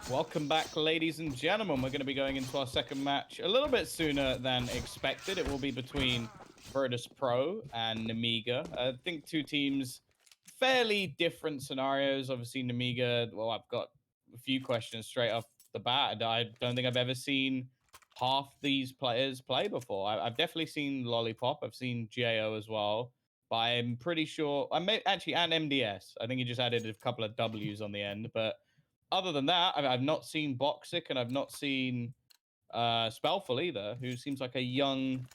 Welcome back, ladies and gentlemen. We're going to be going into our second match a little bit sooner than expected. It will be between Virtus Pro and Nemiga. I think two teams, fairly different scenarios. Obviously, Nemiga, well, I've got a few questions straight off the bat. I don't think I've ever seen half these players play before. I've definitely seen Lollipop. I've seen Csgo as well. But I'm pretty sure, I may actually, and MDS. I think he just added a couple of W's on the end, but other than that, I've not seen Boxic and I've not seen Spellful either, who seems like a young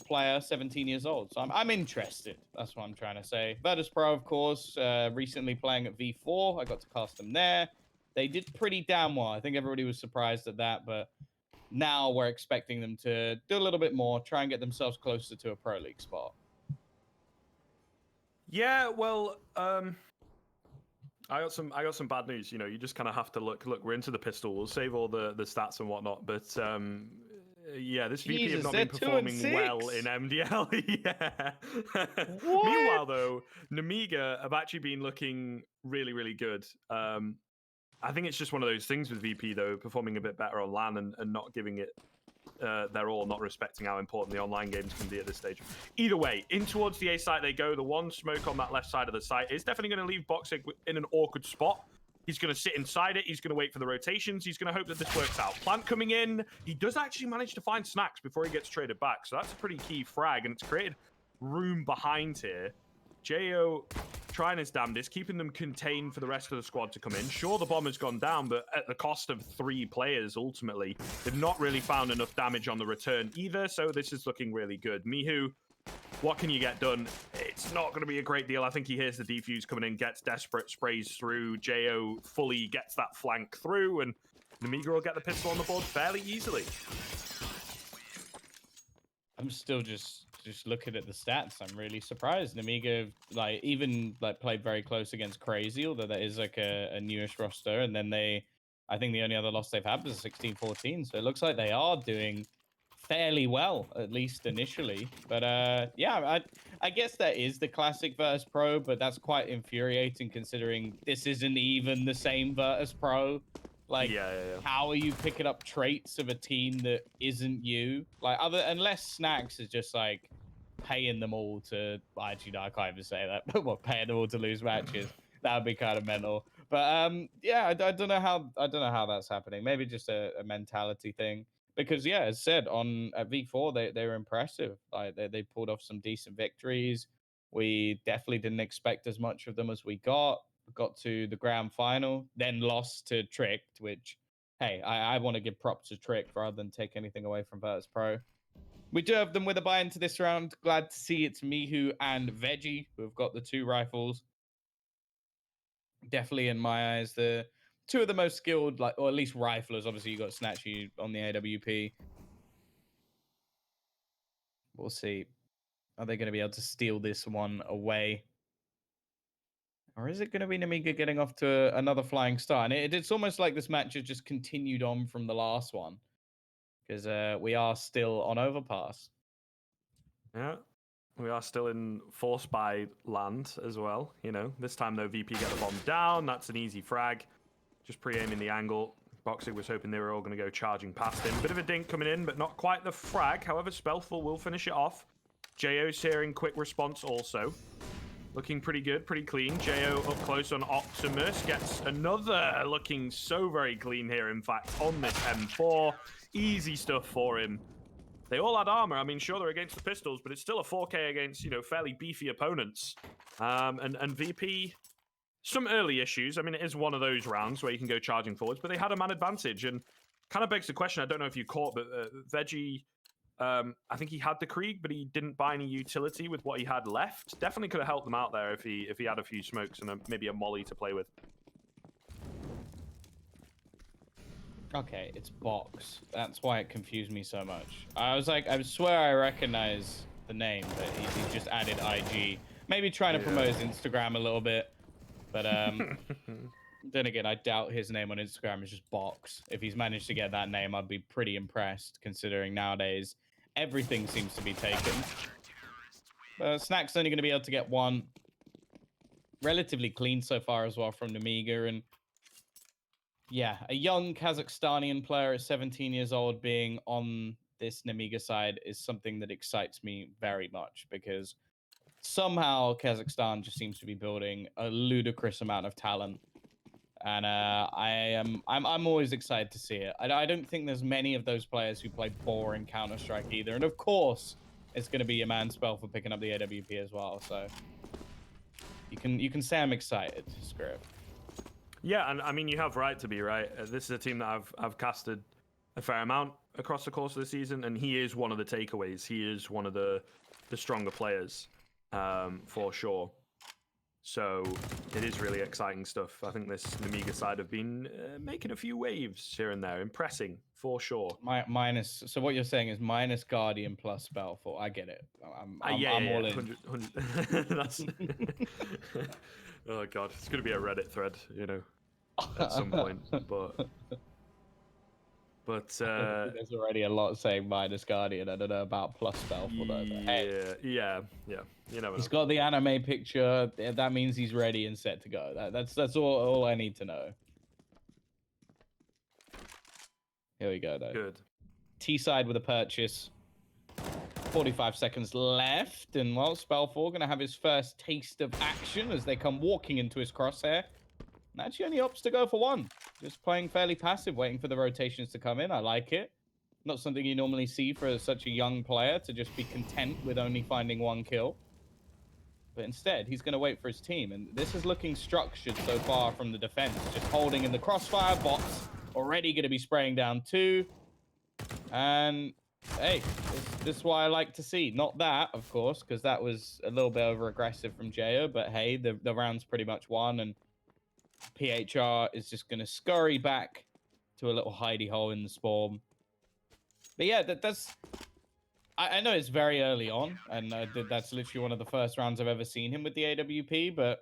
player, 17 years old. So I'm interested. That's what I'm trying to say. Virtus Pro, of course, recently playing at V4. I got to cast them there. They did pretty damn well. I think everybody was surprised at that, but now we're expecting them to do a little bit more, try and get themselves closer to a Pro League spot. Yeah, well, I got some bad news. You know, you just kind of have to look. We're into the pistol. We'll save all the stats and whatnot. But yeah, this VP have not been performing well in MDL. Yeah. Meanwhile, though, Nemiga have actually been looking really, really good. I think it's just one of those things with VP though, performing a bit better on LAN and not giving it their all, not respecting how important the online games can be at this stage. Either way, in towards the A site they go. The one smoke on that left side of the site is definitely going to leave Boxic in an awkward spot. He's going to sit inside it. He's going to wait for the rotations. He's going to hope that this works out. Plant coming in. He does actually manage to find Snacks before he gets traded back. So that's a pretty key frag, and it's created room behind here. Csgo trying his damnedest, keeping them contained for the rest of the squad to come in. Sure, the bomb has gone down, but at the cost of 3 players, ultimately. They've not really found enough damage on the return either, so this is looking really good. Mihu, what can you get done? It's not going to be a great deal. I think he hears the defuse coming in, gets desperate, sprays through. Csgo fully gets that flank through, and Nemiga will get the pistol on the board fairly easily. I'm still just looking at the stats. I'm really surprised. Nemiga even played very close against Crazy, although that is like a newish roster. And then I think the only other loss they've had was 16-14. So it looks like they are doing fairly well, at least initially. But yeah, I guess that is the classic Virtus Pro, but that's quite infuriating considering this isn't even the same Virtus Pro. Like, yeah. How are you picking up traits of a team that isn't you? Like, unless Snacks is just like paying them all to. Actually, no, I can't even say that. But what, paying them all to lose matches? That would be kind of mental. But yeah, I don't know how that's happening. Maybe just a mentality thing. Because yeah, as said at V4, they were impressive. Like they pulled off some decent victories. We definitely didn't expect as much of them as we got to the grand final, then lost to Tricked, which, hey, I want to give props to Tricked rather than take anything away from Virtus Pro. We do have them with a buy into this round. Glad to see it's Mihu and Veggie who have got the 2 rifles. Definitely, in my eyes, the 2 of the most skilled, or at least riflers. Obviously, you got Snatchy on the AWP. We'll see. Are they going to be able to steal this one away? Or is it going to be Nemiga getting off to another flying start? And it's almost like this match has just continued on from the last one. Because we are still on Overpass. Yeah, we are still in Force by land as well. You know, this time, though, VP get the bomb down. That's an easy frag. Just pre-aiming the angle. Boxic was hoping they were all going to go charging past him. Bit of a dink coming in, but not quite the frag. However, Spellful will finish it off. Csgo's here in quick response also. Looking pretty good, pretty clean. Csgo up close on Optimus. Gets another looking so very clean here, in fact, on this M4. Easy stuff for him. They all had armor. I mean, sure, they're against the pistols, but it's still a 4K against, you know, fairly beefy opponents. And VP, some early issues. I mean, it is one of those rounds where you can go charging forwards, but they had a man advantage. And kind of begs the question, I don't know if you caught, but Veggie... I think he had the Krieg, but he didn't buy any utility with what he had left. Definitely could have helped them out there if he had a few smokes and maybe a molly to play with. Okay, it's Box. That's why it confused me so much. I was like, I swear I recognize the name, but he just added IG. Maybe trying to promote his Instagram a little bit. But then again, I doubt his name on Instagram is just Box. If he's managed to get that name, I'd be pretty impressed, considering nowadays everything seems to be taken. Snack's only going to be able to get 1. Relatively clean so far as well from Nemiga, and yeah, a young Kazakhstanian player at 17 years old being on this Nemiga side is something that excites me very much because somehow Kazakhstan just seems to be building a ludicrous amount of talent, and I'm always excited to see it. I don't think there's many of those players who play boring Counter Strike either, and of course it's going to be your man Spell for picking up the AWP as well. So you can say I'm excited, Script. Yeah, and I mean you have right to be right. This is a team that I've casted a fair amount across the course of the season, and he is one of the takeaways. He is one of the stronger players, for sure. So it is really exciting stuff. I think this Nemiga side have been making a few waves here and there, impressing for sure. Minus. So what you're saying is minus Guardian plus Spellful. I get it. I'm all in. 100. That's... Oh god, it's gonna be a Reddit thread, you know, at some point. But there's already a lot saying minus Guardian. I don't know about plus Spellful though. But hey, yeah. You know, he's got the anime picture. That means he's ready and set to go. That's all I need to know. Here we go though. Good. T side with a purchase. 45 seconds left, and well, Spellful gonna have his first taste of action as they come walking into his crosshair. And actually only opts to go for one. Just playing fairly passive, waiting for the rotations to come in. I like it. Not something you normally see for such a young player to just be content with only finding one kill. But instead, he's going to wait for his team. And this is looking structured so far from the defense. Just holding in the crossfire. Bots already going to be spraying down two. And hey, this is what I like to see. Not that, of course, because that was a little bit over-aggressive from Csgo. But hey, the round's pretty much won. And PHR is just going to scurry back to a little hidey hole in the spawn. But yeah, that's... I know it's very early on, and that's literally one of the first rounds I've ever seen him with the AWP, but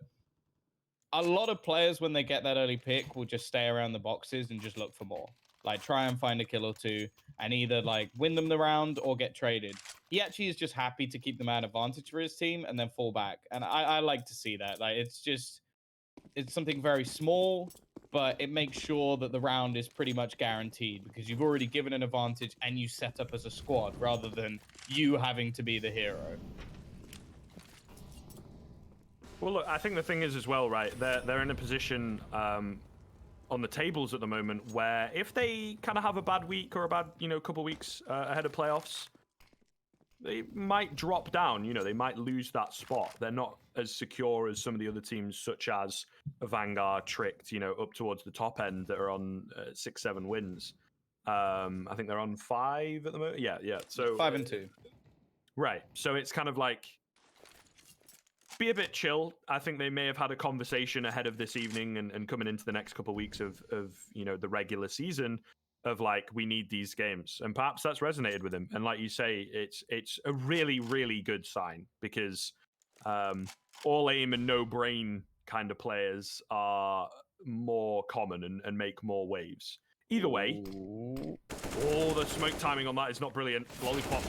a lot of players, when they get that early pick, will just stay around the boxes and just look for more. Like, try and find a kill or two, and either, like, win them the round or get traded. He actually is just happy to keep the man advantage for his team and then fall back. And I like to see that. Like, it's something very small, but it makes sure that the round is pretty much guaranteed because you've already given an advantage and you set up as a squad rather than you having to be the hero. Well, look, I think the thing is as well, right? They're in a position on the tables at the moment where if they kind of have a bad week or a bad, couple weeks ahead of playoffs, they might drop down. They might lose that spot. They're not as secure as some of the other teams, such as Vanguard, Tricked, up towards the top end that are on 6-7 wins. I think they're on 5 at the moment. Yeah. So 5 and 2. Right. So it's kind of like, be a bit chill. I think they may have had a conversation ahead of this evening and coming into the next couple of weeks of the regular season of like, we need these games, and perhaps that's resonated with him. And like you say, it's a really, really good sign because all aim and no brain kind of players are more common and make more waves. Either way, the smoke timing on that is not brilliant. Lollipop,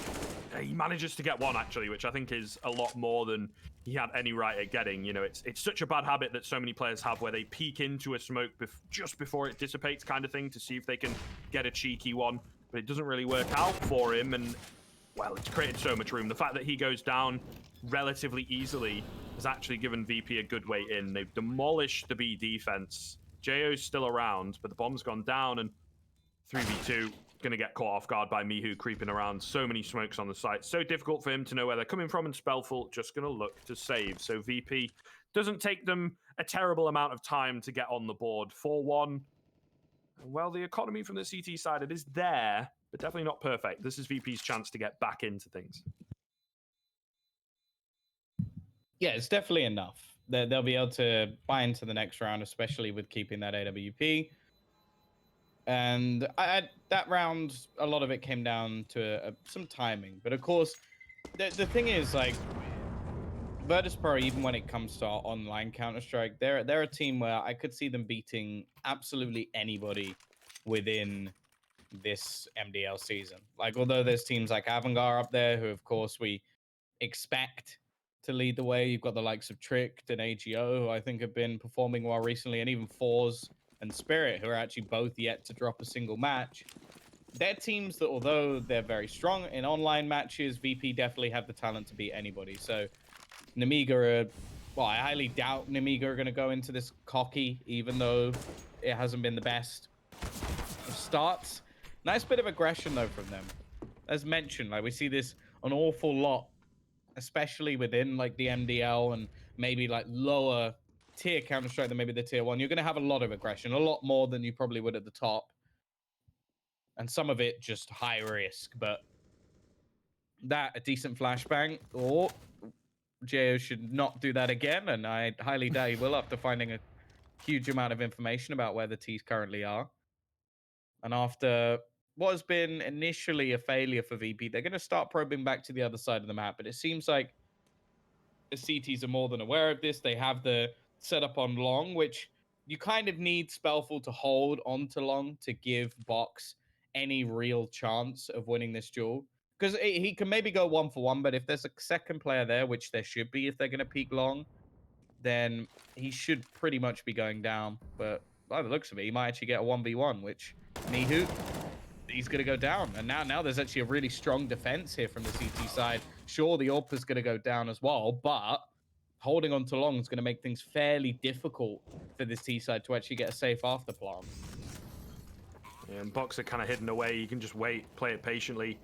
he manages to get one actually, which I think is a lot more than he had any right at getting. It's such a bad habit that so many players have where they peek into a smoke just before it dissipates kind of thing to see if they can get a cheeky one, but it doesn't really work out for him, and well, it's created so much room. The fact that he goes down relatively easily has actually given VP a good way in. They've demolished the B defense. Jsgo's still around, but the bomb's gone down, and 3v2 going to get caught off guard by Mihu creeping around. So many smokes on the site. So difficult for him to know where they're coming from, and Spellful just going to look to save. So VP doesn't take them a terrible amount of time to get on the board. 4-1. Well, the economy from the CT side, it is there, but definitely not perfect. This is VP's chance to get back into things. Yeah, it's definitely enough. They'll be able to buy into the next round, especially with keeping that AWP. And that round, a lot of it came down to some timing. But of course, the thing is, like, Virtus.pro, even when it comes to our online Counter-Strike, they're a team where I could see them beating absolutely anybody within this MDL season. Like, although there's teams like Avangar up there, who, of course, we expect to lead the way. You've got the likes of Tricked and AGO, who I think have been performing well recently, and even Fours and Spirit, who are actually both yet to drop a single match. They're teams that, although they're very strong in online matches, VP definitely have the talent to beat anybody. So Nemiga well, I highly doubt Nemiga are going to go into this cocky, even though it hasn't been the best of starts. Nice bit of aggression, though, from them. As mentioned, like we see this an awful lot, especially within like the MDL and maybe like lower tier Counter-Strike than maybe the tier 1. You're going to have a lot of aggression, a lot more than you probably would at the top. And some of it just high risk, but that a decent flashbang, or Csgo should not do that again, and I highly doubt he will after finding a huge amount of information about where the T's currently are. And after what has been initially a failure for VP, they're going to start probing back to the other side of the map, but it seems like the CTs are more than aware of this. They have the setup on long, which you kind of need Spellful to hold onto long to give Box any real chance of winning this duel. Because he can maybe go 1-for-1, but if there's a second player there, which there should be if they're going to peek long, then he should pretty much be going down. But by the looks of it, he might actually get a 1v1, which Nihu, he's going to go down. And now there's actually a really strong defense here from the CT side. Sure, the AWP is going to go down as well, but holding on to long is going to make things fairly difficult for this T side to actually get a safe after plant. Yeah, and Box are kind of hidden away. You can just wait, play it patiently,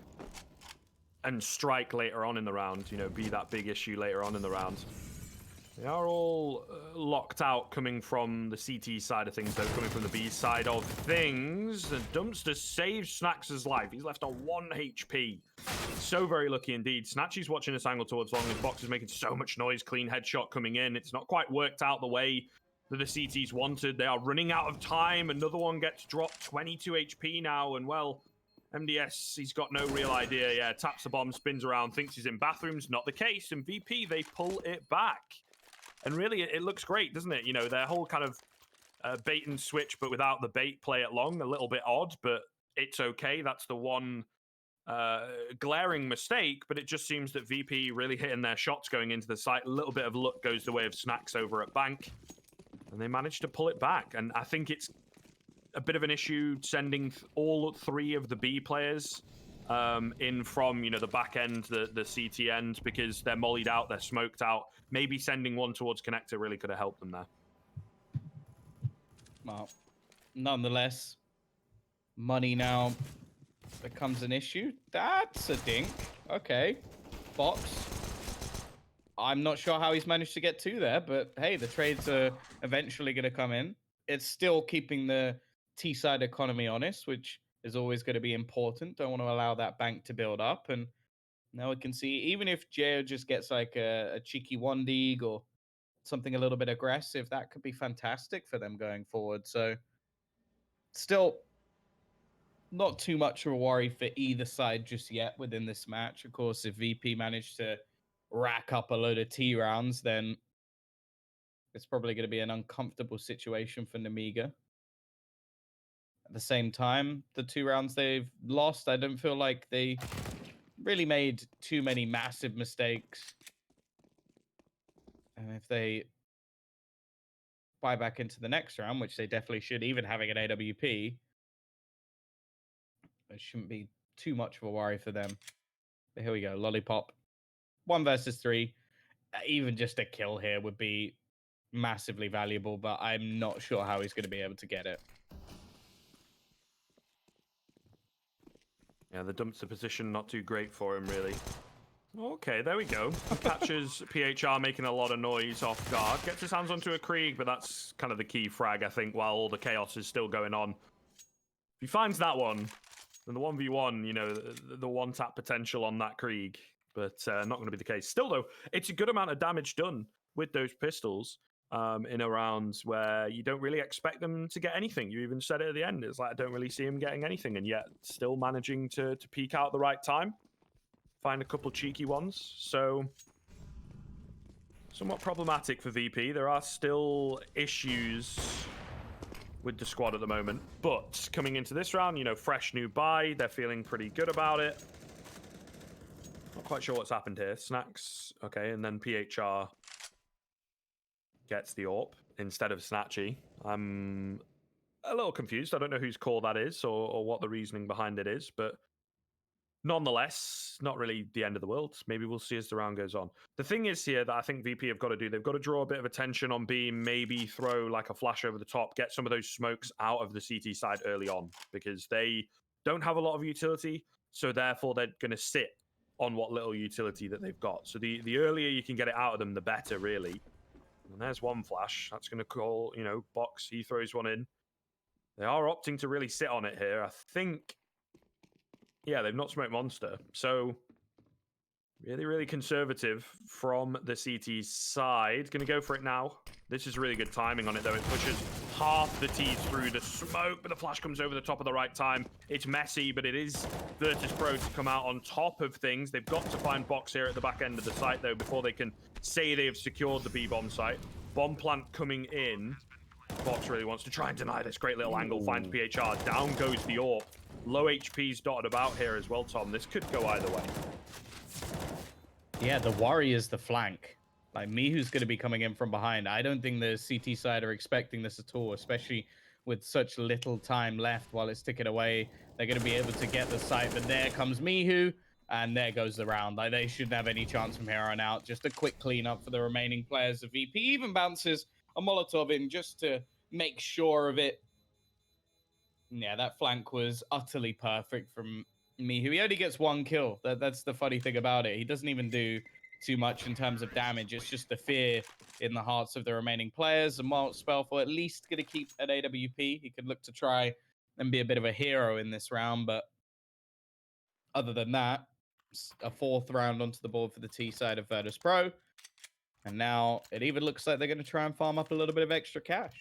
and strike later on in the round. You know, be that big issue later on in the round. They are all locked out coming from the CT side of things, though, coming from the B side of things. The Dumpster saves Snax' life. He's left on 1 HP. So very lucky indeed. Snatchy's watching this angle towards long. His Box is making so much noise. Clean headshot coming in. It's not quite worked out the way that the CTs wanted. They are running out of time. Another one gets dropped. 22 HP now, and well, MDS, he's got no real idea. Yeah, taps the bomb, spins around, thinks he's in bathrooms. Not the case. And VP, they pull it back. And really, it looks great, doesn't it? You know, their whole kind of bait and switch, but without the bait play it long, a little bit odd, but it's okay. That's the one glaring mistake, but it just seems that VP really hitting their shots going into the site. A little bit of luck goes the way of Snax over at Bank, and they managed to pull it back. And I think it's a bit of an issue sending all 3 of the B players in from, you know, the back end, the CT end, because they're mollied out, they're smoked out. Maybe sending one towards Connector really could have helped them there. Well, nonetheless, money now becomes an issue. That's a dink. Okay. Box. I'm not sure how he's managed to get 2 there, but hey, the trades are eventually going to come in. It's still keeping the T-side economy honest, which is always going to be important. Don't want to allow that bank to build up. And now we can see, even if Csgo just gets like a cheeky 1-dig or something a little bit aggressive, that could be fantastic for them going forward. So still not too much of a worry for either side just yet within this match. Of course, if VP managed to rack up a load of T rounds, then it's probably going to be an uncomfortable situation for Nemiga. At the same time, the 2 rounds they've lost, I don't feel like they really made too many massive mistakes. And if they buy back into the next round, which they definitely should, even having an AWP, it shouldn't be too much of a worry for them. But here we go, Lollipop. 1 versus 3. Even just a kill here would be massively valuable, but I'm not sure how he's going to be able to get it. Yeah, the dumpster position not too great for him, really. Okay, there we go. Catches PHR making a lot of noise off guard. Gets his hands onto a Krieg, but that's kind of the key frag, I think, while all the chaos is still going on. If he finds that one, then the 1v1, you know, the one-tap potential on that Krieg, but not going to be the case. Still, though, it's a good amount of damage done with those pistols in a round where you don't really expect them to get anything. You even said it at the end. It's like, I don't really see him getting anything, and yet still managing to peak out at the right time. Find a couple cheeky ones. So, somewhat problematic for VP. There are still issues with the squad at the moment. But coming into this round, you know, fresh new buy. They're feeling pretty good about it. Not quite sure what's happened here. Snax. Okay, and then PHR gets the AWP instead of Snatchy. I'm little confused. I don't know whose call that is or what the reasoning behind it is, but nonetheless, not really the end of the world. Maybe we'll see as the round goes on. The thing is here that I think VP have got to do, they've got to draw a bit of attention on B, maybe throw like a flash over the top, get some of those smokes out of the CT side early on, because they don't have a lot of utility, so therefore they're going to sit on what little utility that they've got. So the earlier you can get it out of them, the better, really. And there's one flash. That's going to call, box. He throws one in. They are opting to really sit on it here. I think, yeah, they've not smoked Monster. So really, really conservative from the CT side. Going to go for it now. This is really good timing on it, though. It pushes half the T's through the smoke, but the flash comes over the top at the right time. It's messy, but it is Virtus Pro to come out on top of things. They've got to find Box here at the back end of the site, though, before they can say they have secured the B-bomb site. Bomb plant coming in. Box really wants to try and deny this. Great little angle. Finds PHR. Down goes the AWP. Low HP's dotted about here as well, Tom. This could go either way. Yeah, the worry is the flank. Like, Mihu's going to be coming in from behind. I don't think the CT side are expecting this at all, especially with such little time left while it's ticking away. They're going to be able to get the site, but there comes Mihu, and there goes the round. Like, they shouldn't have any chance from here on out. Just a quick cleanup for the remaining players of VP. Even bounces a Molotov in just to make sure of it. Yeah, that flank was utterly perfect from Mihu. He only gets one kill. That's the funny thing about it. He doesn't even do too much in terms of damage. It's just the fear in the hearts of the remaining players. And while Spellful at least going to keep an AWP, he could look to try and be a bit of a hero in this round. But other than that, a fourth round onto the board for the T side of Virtus Pro. And now it even looks like they're going to try and farm up a little bit of extra cash.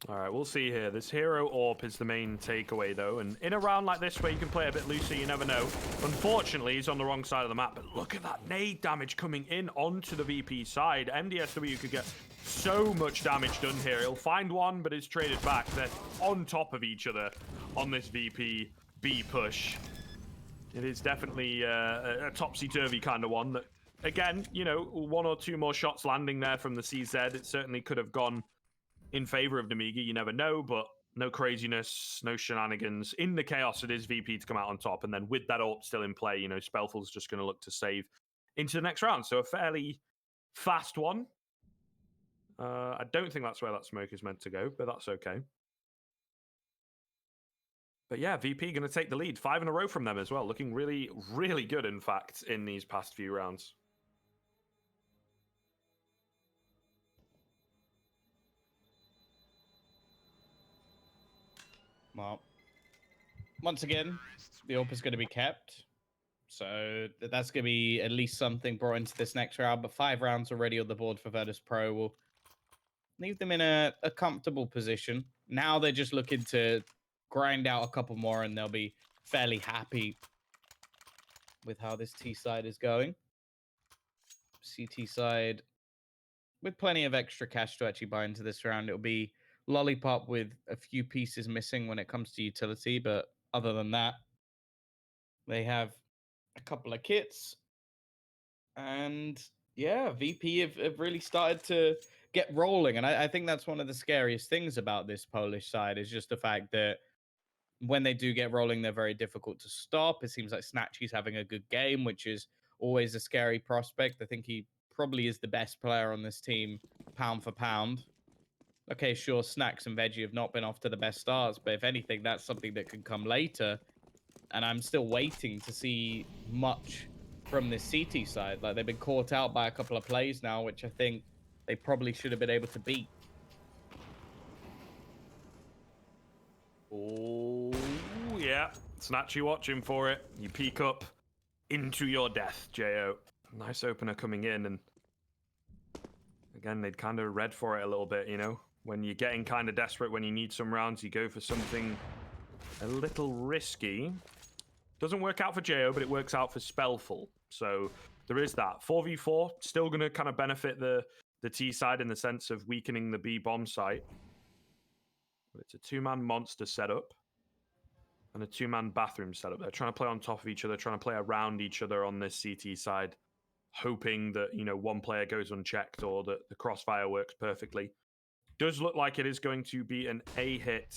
All right, we'll see here. This hero AWP is the main takeaway, though. And in a round like this where you can play a bit looser, you never know. Unfortunately, he's on the wrong side of the map. But look at that nade damage coming in onto the VP side. MDSW could get so much damage done here. He'll find one, but it's traded back. They're on top of each other on this VP B push. It is definitely a topsy-turvy kind of one. That, again, one or two more shots landing there from the CZ. It certainly could have gone in favor of Nemiga. You never know, but no craziness, no shenanigans. In the chaos, it is VP to come out on top. And then with that AWP still in play, Spellful's just going to look to save into the next round. So a fairly fast one. I don't think that's where that smoke is meant to go, but that's okay. But yeah, VP going to take the lead. 5 in a row from them as well. Looking really, really good, in fact, in these past few rounds. Well, once again, the AWP is going to be kept. So that's going to be at least something brought into this next round. But 5 rounds already on the board for Virtus Pro will leave them in a comfortable position. Now they're just looking to grind out a couple more, and they'll be fairly happy with how this T side is going. CT side, with plenty of extra cash to actually buy into this round, it'll be Lollipop with a few pieces missing when it comes to utility, but other than that, they have a couple of kits. And yeah, VP have really started to get rolling. And I think that's one of the scariest things about this Polish side is just the fact that when they do get rolling, they're very difficult to stop. It seems like Snatchy's having a good game, which is always a scary prospect. I think he probably is the best player on this team, pound for pound. Okay, sure, Snacks and Veggie have not been off to the best starts, but if anything, that's something that can come later. And I'm still waiting to see much from this CT side. Like, they've been caught out by a couple of plays now, which I think they probably should have been able to beat. Oh, yeah. Snatchy watching for it. You peek up into your death, Jo. Nice opener coming in, and again, they'd kind of read for it a little bit, When you're getting kind of desperate, when you need some rounds, you go for something a little risky. Doesn't work out for Jo, but it works out for Spellful. So there is that. 4v4, still going to kind of benefit the T side in the sense of weakening the B bomb site. But it's a 2-man monster setup and a 2-man bathroom setup. They're trying to play on top of each other, trying to play around each other on this CT side. hoping that, you know, one player goes unchecked or that the crossfire works perfectly. Does look like it is going to be an A hit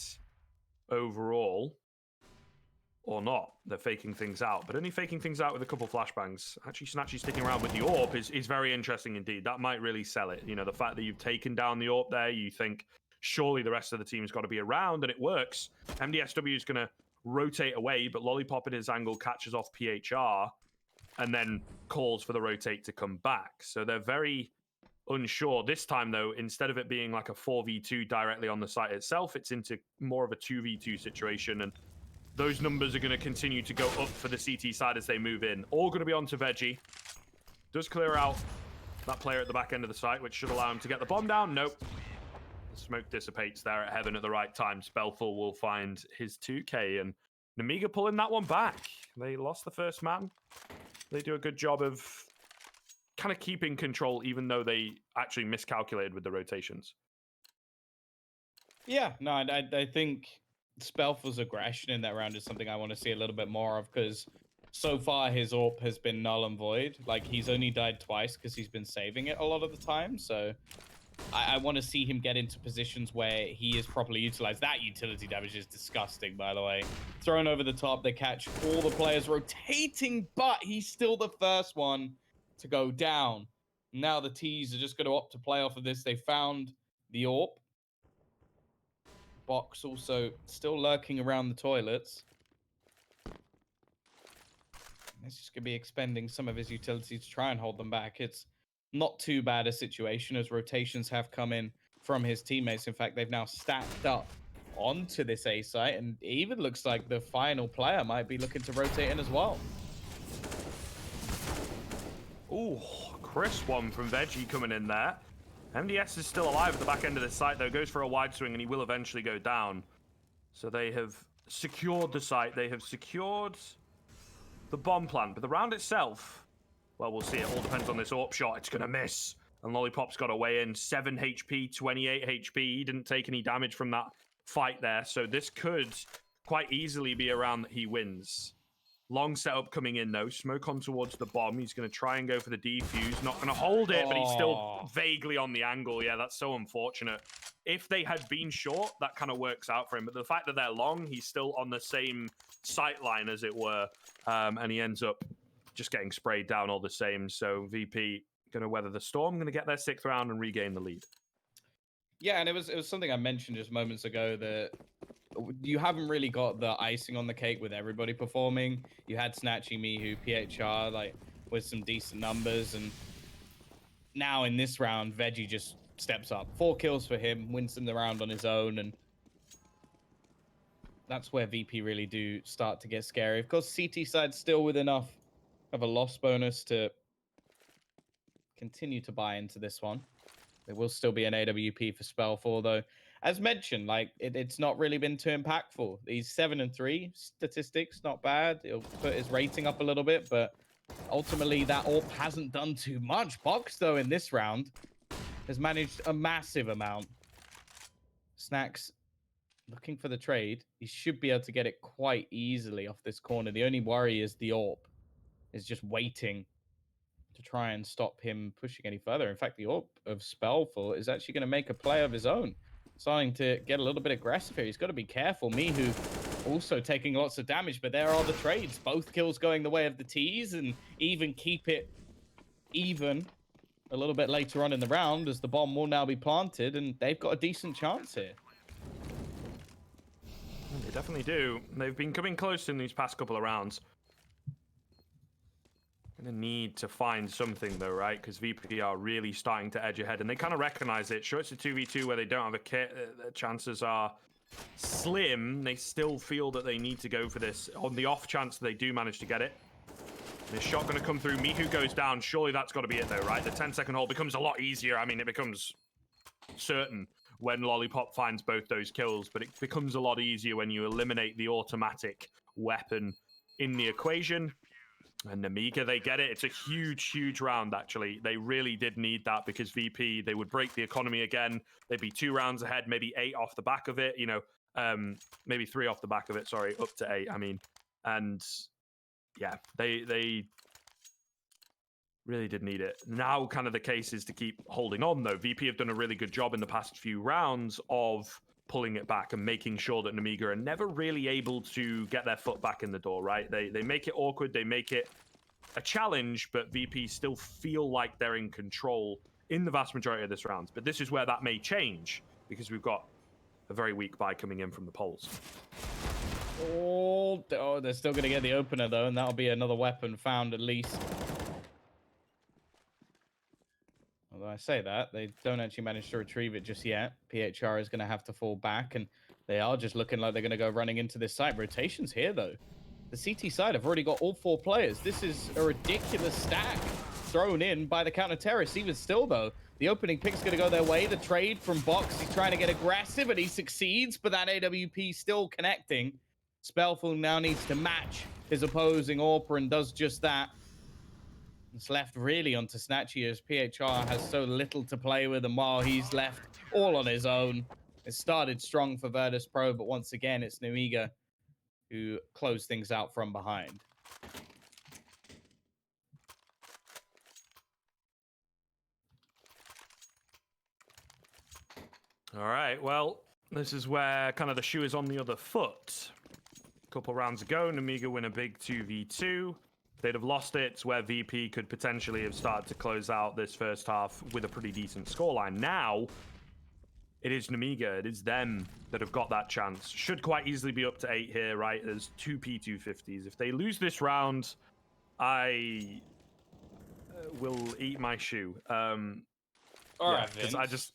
overall. Or not. They're faking things out, but only faking things out with a couple flashbangs. Actually, Snatchy sticking around with the AWP is very interesting indeed. That might really sell it. You know, the fact that you've taken down the AWP there, you think surely the rest of the team's got to be around, and it works. MDSW is going to rotate away, but Lollipop at his angle catches off PHR and then calls for the rotate to come back. So they're very unsure. This time, though, instead of it being like a 4v2 directly on the site itself, it's into more of a 2v2 situation, and those numbers are going to continue to go up for the CT side as they move in. All going to be onto Veggie. Does clear out that player at the back end of the site, which should allow him to get the bomb down. Nope. The smoke dissipates there at Heaven at the right time. Spellful will find his 2K, and Nemiga pulling that one back. They lost the first man. They do a good job of kind of keeping control, even though they actually miscalculated with the rotations. Yeah, no, I think Spellful's aggression in that round is something I want to see a little bit more of, because so far his AWP has been null and void. Like, he's only died twice because he's been saving it a lot of the time. So I want to see him get into positions where he is properly utilized. That utility damage is disgusting, by the way. Thrown over the top, they catch all the players rotating, but he's still the first one to go down. Now the T's are just going to opt to play off of this. They found the AWP. Box also still lurking around the toilets. He's just going to be expending some of his utility to try and hold them back. It's not too bad a situation as rotations have come in from his teammates. In fact, they've now stacked up onto this A site, and it even looks like the final player might be looking to rotate in as well. Ooh, crisp one from Veggie coming in there. MDS is still alive at the back end of the site, though. Goes for a wide swing, and he will eventually go down. So they have secured the site. They have secured the bomb plant. But the round itself, well, we'll see. It all depends on this AWP shot. It's going to miss. And Lollipop's got to weigh in. 7 HP, 28 HP. He didn't take any damage from that fight there. So this could quite easily be a round that he wins. Long setup coming in, though. Smoke on towards the bomb. He's going to try and go for the defuse. Not going to hold it, but he's still vaguely on the angle. Yeah, that's so unfortunate. If they had been short, that kind of works out for him. But the fact that they're long, he's still on the same sight line, as it were. And he ends up just getting sprayed down all the same. So VP going to weather the storm, going to get their 6th round and regain the lead. Yeah, and it was something I mentioned just moments ago that you haven't really got the icing on the cake with everybody performing. You had Snatchy, Mihu, PHR, like, with some decent numbers, and now in this round, Veggie just steps up. 4 kills for him, wins them the round on his own, and that's where VP really do start to get scary. Of course, CT side still with enough of a loss bonus to continue to buy into this one. There will still be an AWP for Spellful, though. As mentioned, like, it's not really been too impactful. These 7-3 statistics, not bad. It'll put his rating up a little bit, but ultimately that AWP hasn't done too much. Box, though, in this round has managed a massive amount. Snacks looking for the trade. He should be able to get it quite easily off this corner. The only worry is the AWP is just waiting to try and stop him pushing any further. In fact, the AWP of Spellful is actually going to make a play of his own, starting to get a little bit aggressive here. He's got to be careful. Mihu also taking lots of damage, but there are the trades. Both kills going the way of the T's, and even keep it even a little bit later on in the round, as the bomb will now be planted, and they've got a decent chance here. They definitely do. They've been coming close in these past couple of rounds. Gonna need to find something, though, right? Because VP are really starting to edge ahead, and they kind of recognize it. Sure, it's a 2v2 where they don't have a kit. The chances are slim. They still feel that they need to go for this. On the off chance they do manage to get it, this shot going to come through. Mihu goes down. Surely that's got to be it, though, right? The 10-second hold becomes a lot easier. I mean, it becomes certain when Lollipop finds both those kills, but it becomes a lot easier when you eliminate the automatic weapon in the equation. And Nemiga, they get it. It's a huge, huge round, actually. They really did need that, because VP, they would break the economy again. They'd be 2 rounds ahead, maybe 8 off the back of it, you know, maybe 3 off the back of it, sorry, up to 8, I mean. And yeah, they Really did need it. Now, kind of the case is to keep holding on, though. VP have done a really good job in the past few rounds of pulling it back and making sure that Nemiga are never really able to get their foot back in the door, right? They make it awkward, they make it a challenge, but VP still feel like they're in control in the vast majority of this round. But this is where that may change, because we've got a very weak buy coming in from the polls. Oh, they're still going to get the opener, though, and that'll be another weapon found at least. Although I say that, they don't actually manage to retrieve it just yet. PHR is going to have to fall back, and they are just looking like they're going to go running into this site. Rotations here, though. The CT side have already got all 4 players. This is a ridiculous stack thrown in by the counter-terrorists. Even still, though, the opening pick's going to go their way. The trade from Box, he's trying to get aggressive, and he succeeds, but that AWP still connecting. Spellful now needs to match his opposing AWP and does just that. It's left really onto Snatchy as PHR has so little to play with, and while he's left all on his own. It started strong for Virtus Pro, but once again, it's Nemiga who closed things out from behind. All right, well, this is where kind of the shoe is on the other foot. A couple rounds ago, Nemiga win a big 2v2. They'd have lost it where VP could potentially have started to close out this first half with a pretty decent scoreline. Now, it is Nemiga, it is them that have got that chance. Should quite easily be up to 8 here, right? There's 2 P250s. If they lose this round, I will eat my shoe. All right, because I just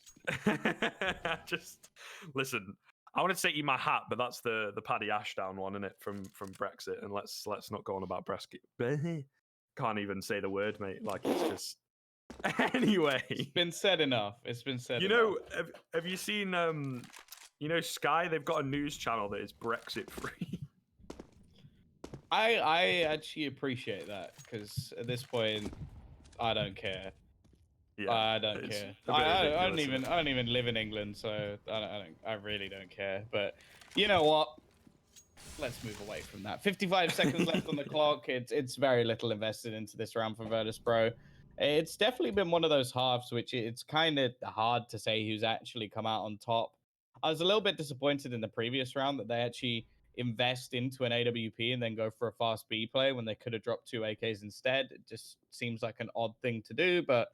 listen. I want to say eat my hat, but that's the Paddy Ashdown one, isn't it? From Brexit. And let's not go on about Brexit. Can't even say the word, mate. Like it's just anyway. It's been said enough. It's been said. You know, have you seen you know, Sky? They've got a news channel that is Brexit free. I actually appreciate that because at this point, I don't care. Yeah, I don't care. I don't even live in England, so I really don't care. But you know what? Let's move away from that. 55 seconds left on the clock. It's very little invested into this round for Virtus Pro. It's definitely been one of those halves which it's kind of hard to say who's actually come out on top. I was a little bit disappointed in the previous round that they actually invest into an AWP and then go for a fast B play when they could have dropped 2 AKs instead. It just seems like an odd thing to do, but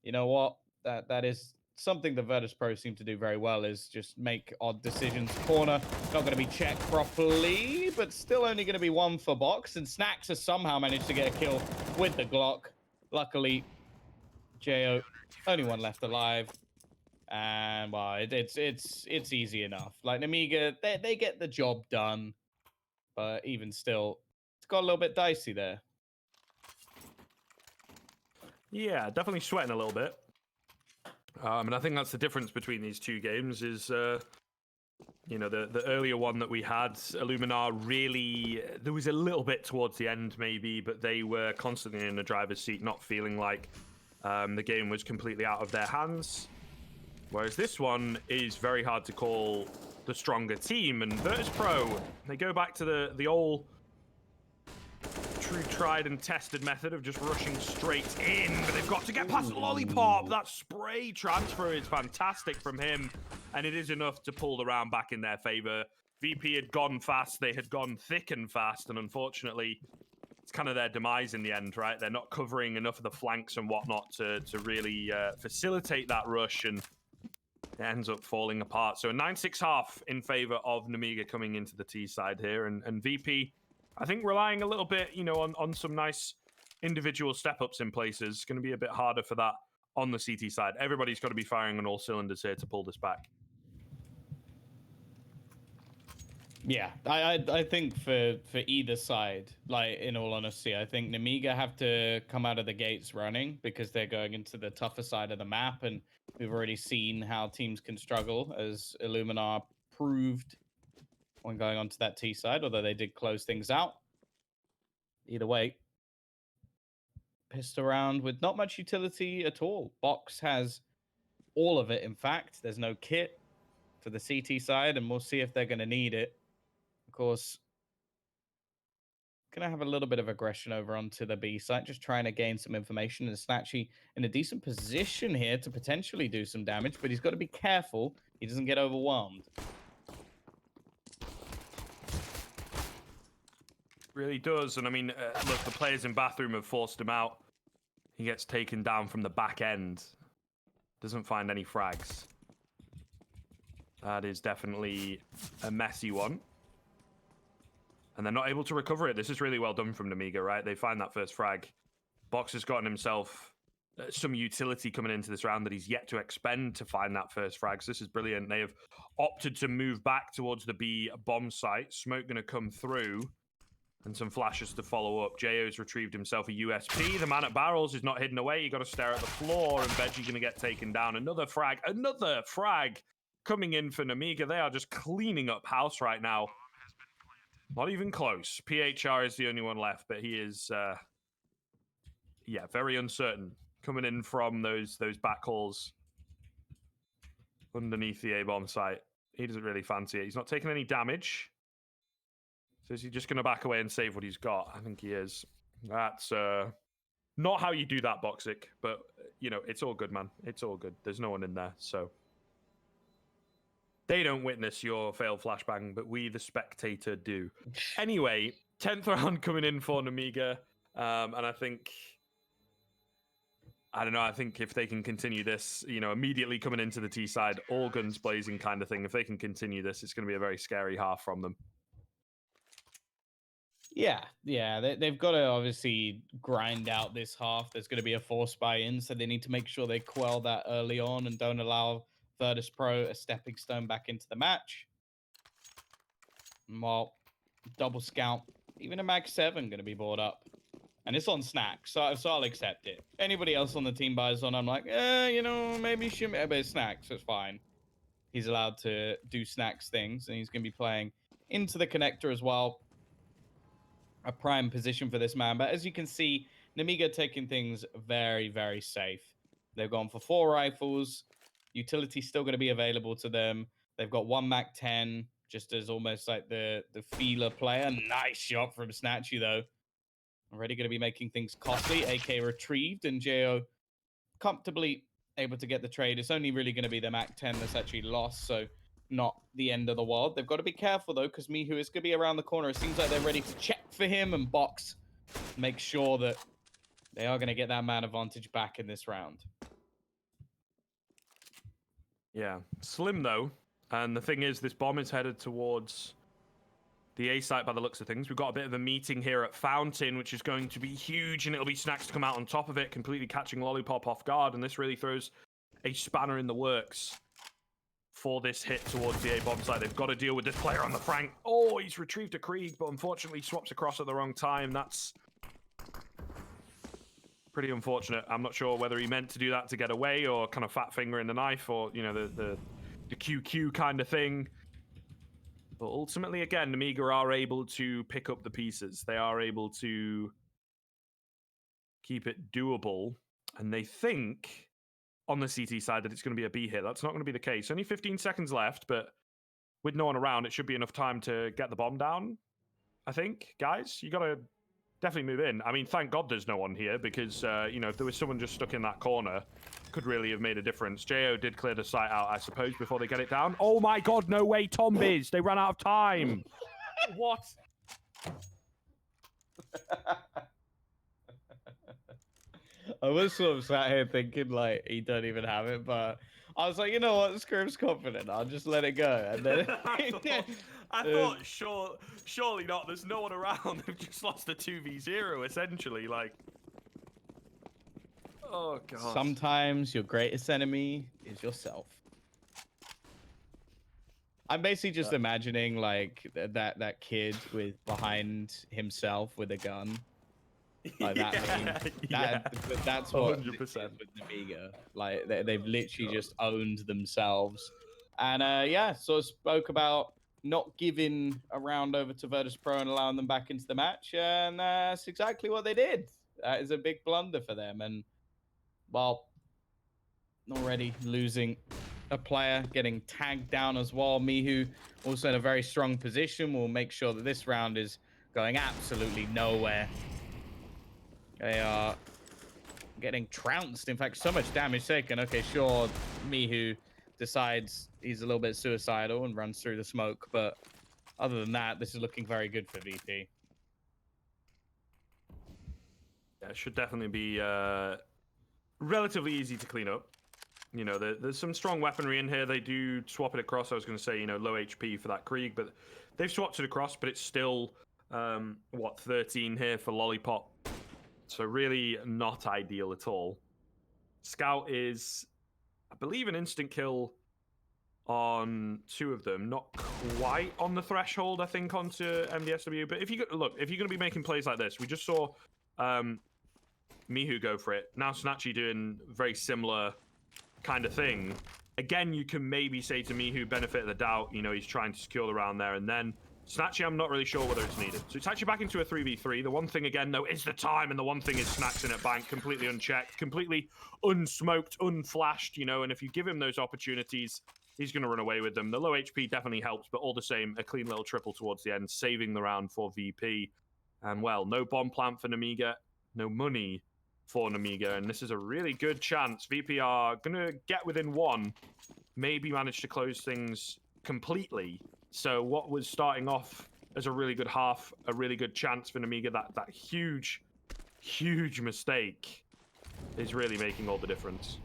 you know what? That is something the Virtus Pro seem to do very well, is just make odd decisions. Corner not going to be checked properly, but still only going to be 1 for Box, and Snacks has somehow managed to get a kill with the Glock. Luckily, Jo only 1 left alive, and well, it's easy enough. Like Nemiga, they get the job done, but even still, it's got a little bit dicey there. Yeah, definitely sweating a little bit. And I think that's the difference between these 2 games is, you know, the earlier one that we had, Illuminar really, there was a little bit towards the end maybe, but they were constantly in the driver's seat, not feeling like the game was completely out of their hands. Whereas this one is very hard to call the stronger team. And Virtus Pro, they go back to the old true tried and tested method of just rushing straight in, but they've got to get past the lollipop. That spray transfer is fantastic from him, and it is enough to pull the round back in their favor. VP had gone fast, they had gone thick and fast, and unfortunately, it's kind of their demise in the end, right? They're not covering enough of the flanks and whatnot to really facilitate that rush, and it ends up falling apart. So a 9-6 half in favor of Nemiga coming into the T side here, and VP, I think relying a little bit, you know, on some nice individual step-ups in places. It's going to be a bit harder for that on the CT side. Everybody's got to be firing on all cylinders here to pull this back. Yeah, I think for either side, like in all honesty, I think Nemiga have to come out of the gates running because they're going into the tougher side of the map, and we've already seen how teams can struggle, as Illuminar proved when going onto that T side, although they did close things out. Either way, pissed around with not much utility at all. Box has all of it, in fact. There's no kit for the CT side, and we'll see if they're going to need it. Of course, gonna have a little bit of aggression over onto the B site, just trying to gain some information. And Snatchy in a decent position here to potentially do some damage, but he's got to be careful he doesn't get overwhelmed. Really does. And I mean, look, the players in bathroom have forced him out. He gets taken down from the back end. Doesn't find any frags. That is definitely a messy one. And they're not able to recover it. This is really well done from Nemiga, right? They find that first frag. Box has gotten himself some utility coming into this round that he's yet to expend to find that first frag. So this is brilliant. They have opted to move back towards the B bomb site. Smoke going to come through. And some flashes to follow up. Jo's retrieved himself a USP. The man at barrels is not hidden away. You got to stare at the floor, and Veggie going to get taken down. Another frag coming in for Nemiga. They are just cleaning up house right now. Not even close. PHR is the only one left, but he is, yeah, very uncertain. Coming in from those back halls underneath the A-bomb site. He doesn't really fancy it. He's not taking any damage. So is he just going to back away and save what he's got? I think he is. That's not how you do that, Boxic. But, you know, it's all good, man. It's all good. There's no one in there, so. They don't witness your failed flashbang, but we, the spectator, do. Anyway, 10th round coming in for Nemiga. And I think... I don't know, I think if they can continue this, you know, immediately coming into the T side, all guns blazing kind of thing, if they can continue this, it's going to be a very scary half from them. Yeah, they've got to obviously grind out this half. There's going to be a force buy-in, so they need to make sure they quell that early on and don't allow Virtus Pro a stepping stone back into the match. Well, double scout, even a Mag 7 going to be brought up. And it's on Snack, so I'll accept it. Anybody else on the team buys on, I'm like, you know, maybe shouldn't, but it's Snack, so it's fine. He's allowed to do Snack's things, and he's going to be playing into the connector as well. A prime position for this man. But as you can see, Nemiga taking things very, very safe. They've gone for 4 rifles. Utility still going to be available to them. They've got 1 Mac 10, just as almost like the feeler player. Nice shot from Snatchy, though. Already going to be making things costly. AK retrieved, and Csgo comfortably able to get the trade. It's only really going to be the Mac 10 that's actually lost, so not the end of the world. They've got to be careful, though, because Mihu is going to be around the corner. It seems like they're ready to check for him and box. Make sure that they are going to get that man advantage back in this round. Yeah, slim, though. And the thing is, this bomb is headed towards the A site by the looks of things. We've got a bit of a meeting here at Fountain, which is going to be huge, and it'll be Snacks to come out on top of it, completely catching Lollipop off guard, and this really throws a spanner in the works for this hit towards the A-bomb site. They've got to deal with this player on the flank. Oh, he's retrieved a Krieg, but unfortunately swaps across at the wrong time. That's pretty unfortunate. I'm not sure whether he meant to do that to get away or kind of fat finger in the knife or, you know, the QQ kind of thing. But ultimately, again, Nemiga are able to pick up the pieces. They are able to keep it doable. And they think on the CT side that it's going to be a B hit. That's not going to be the case. Only 15 seconds left, but with no one around, it should be enough time to get the bomb down, I think. Guys, you got to definitely move in. I mean, thank God there's no one here because, you know, if there was someone just stuck in that corner, could really have made a difference. Csgo did clear the site out, I suppose, before they get it down. Oh my God, no way, Tombiz. They ran out of time. What? I was sort of sat here thinking, like, he don't even have it, but I was like, you know what, Scrim's confident. I'll just let it go. And then I thought surely not. There's no one around. They've just lost a 2v0, essentially. Like, oh, God. Sometimes your greatest enemy is yourself. I'm basically just imagining, like, that kid with behind himself with a gun. Like that that's what 100% with Nemiga. Like they've literally just owned themselves. And yeah, so I spoke about not giving a round over to Virtus Pro and allowing them back into the match, and that's exactly what they did. That is a big blunder for them, and well, already losing a player, getting tagged down as well. Mihu also in a very strong position. We'll make sure that this round is going absolutely nowhere. They are getting trounced. In fact, so much damage taken. Okay, sure, Mihu decides he's a little bit suicidal and runs through the smoke, but other than that, this is looking very good for VP. Yeah, it should definitely be relatively easy to clean up. You know, there's some strong weaponry in here. They do swap it across. I was going to say, you know, low HP for that Krieg, but they've swapped it across, but it's still, 13 here for Lollipop. So really not ideal at all. Scout is, I believe, an instant kill on 2 of them. Not quite on the threshold, I think, onto MDSW. But if you look, if you're going to be making plays like this, we just saw Mihu go for it. Now Snatchy doing very similar kind of thing. Again, you can maybe say to Mihu, benefit of the doubt, you know, he's trying to secure the round there, and then Snatchy, I'm not really sure whether it's needed. So it's actually back into a 3v3. The one thing, again, though, is the time, and the one thing is Snacks in at bank, completely unchecked, completely unsmoked, unflashed, you know, and if you give him those opportunities, he's going to run away with them. The low HP definitely helps, but all the same, a clean little triple towards the end, saving the round for VP. And, well, no bomb plant for Nemiga, no money for Nemiga, and this is a really good chance. VP are going to get within 1, maybe manage to close things completely. So what was starting off as a really good half, a really good chance for Nemiga, that huge, huge mistake is really making all the difference.